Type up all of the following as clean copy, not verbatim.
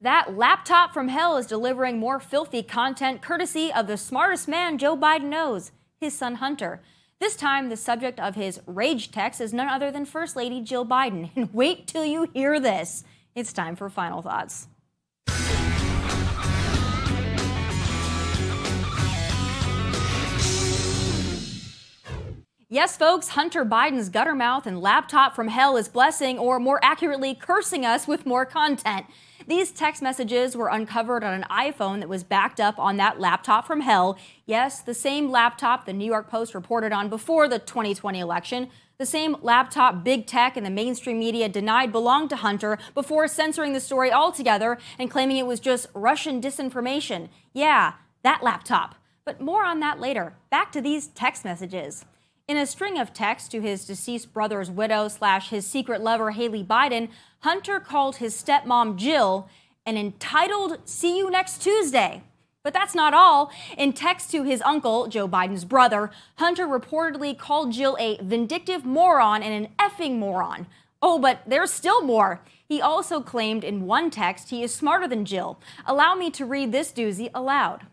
That laptop from hell is delivering more filthy content courtesy of the smartest man Joe Biden knows, his son Hunter. This time, the subject of his rage text is none other than First Lady Jill Biden. And wait till you hear this. It's time for Final Thoughts. Yes, folks, Hunter Biden's gutter mouth and laptop from hell is blessing, or more accurately, cursing us with more content. These text messages were uncovered on an iPhone that was backed up on that laptop from hell. Yes, the same laptop the New York Post reported on before the 2020 election. The same laptop big tech and the mainstream media denied belonged to Hunter before censoring the story altogether and claiming it was just Russian disinformation. Yeah, that laptop. But more on that later. Back to these text messages. In a string of texts to his deceased brother's widow / his secret lover, Haley Biden, Hunter called his stepmom, Jill, an entitled "see you next Tuesday." But that's not all. In text to his uncle, Joe Biden's brother, Hunter reportedly called Jill a vindictive moron and an effing moron. Oh, but there's still more. He also claimed in one text he is smarter than Jill. Allow me to read this doozy aloud.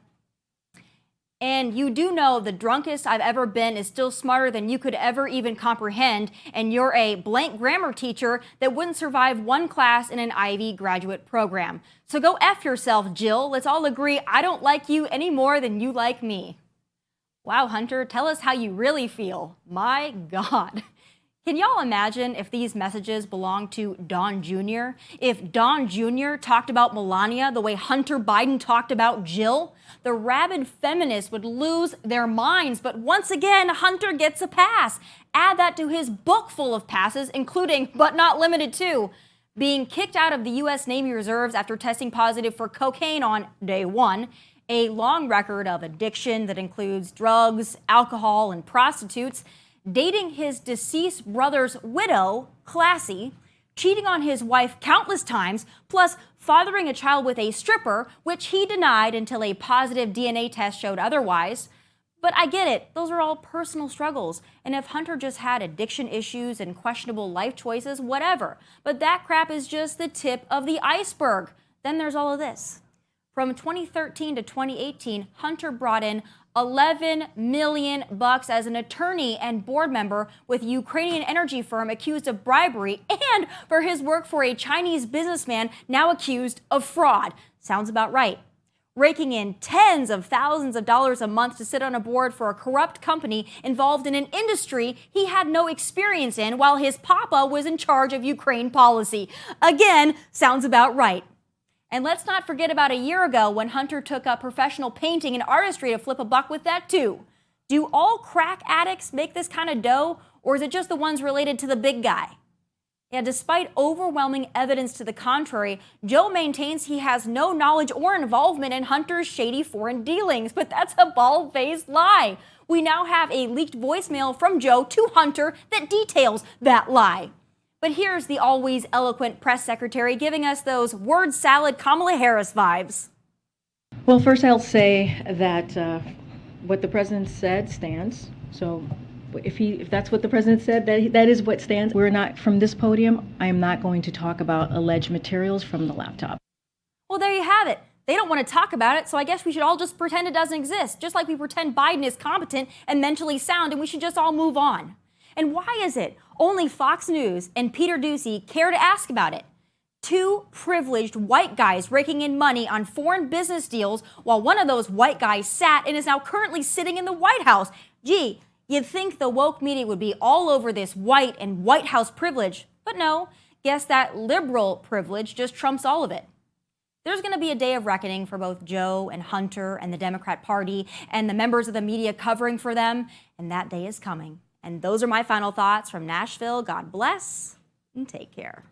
And you do know the drunkest I've ever been is still smarter than you could ever even comprehend, and you're a blank grammar teacher that wouldn't survive one class in an Ivy graduate program. So go F yourself, Jill. Let's all agree I don't like you any more than you like me. Wow, Hunter, tell us how you really feel. My God. Can y'all imagine if these messages belonged to Don Jr.? If Don Jr. talked about Melania the way Hunter Biden talked about Jill? The rabid feminists would lose their minds. But once again, Hunter gets a pass. Add that to his book full of passes, including, but not limited to, being kicked out of the U.S. Navy Reserves after testing positive for cocaine on day one, a long record of addiction that includes drugs, alcohol, and prostitutes, dating his deceased brother's widow, classy, cheating on his wife countless times, plus fathering a child with a stripper, which he denied until a positive DNA test showed otherwise. But I get it, those are all personal struggles. And if Hunter just had addiction issues and questionable life choices, whatever. But that crap is just the tip of the iceberg. Then there's all of this. From 2013 to 2018, Hunter brought in $11 million as an attorney and board member with Ukrainian energy firm accused of bribery, and for his work for a Chinese businessman now accused of fraud. Sounds about right. Raking in tens of thousands of dollars a month to sit on a board for a corrupt company involved in an industry he had no experience in, while his papa was in charge of Ukraine policy. Again, sounds about right. And let's not forget about a year ago when Hunter took up professional painting and artistry to flip a buck with that too. Do all crack addicts make this kind of dough, or is it just the ones related to the big guy? Yeah, despite overwhelming evidence to the contrary, Joe maintains he has no knowledge or involvement in Hunter's shady foreign dealings, but that's a bald-faced lie. We now have a leaked voicemail from Joe to Hunter that details that lie. But here's the always eloquent press secretary giving us those word salad Kamala Harris vibes. Well, first I'll say that what the president said stands. So if that's what the president said, that is what stands. We're not, from this podium, I am not going to talk about alleged materials from the laptop. Well, there you have it. They don't want to talk about it, so I guess we should all just pretend it doesn't exist, just like we pretend Biden is competent and mentally sound, and we should just all move on. And why is it only Fox News and Peter Doocy care to ask about it? Two privileged white guys raking in money on foreign business deals while one of those white guys sat and is now currently sitting in the White House. Gee, you'd think the woke media would be all over this white and White House privilege, but no, guess that liberal privilege just trumps all of it. There's going to be a day of reckoning for both Joe and Hunter and the Democrat Party and the members of the media covering for them, and that day is coming. And those are my final thoughts from Nashville. God bless and take care.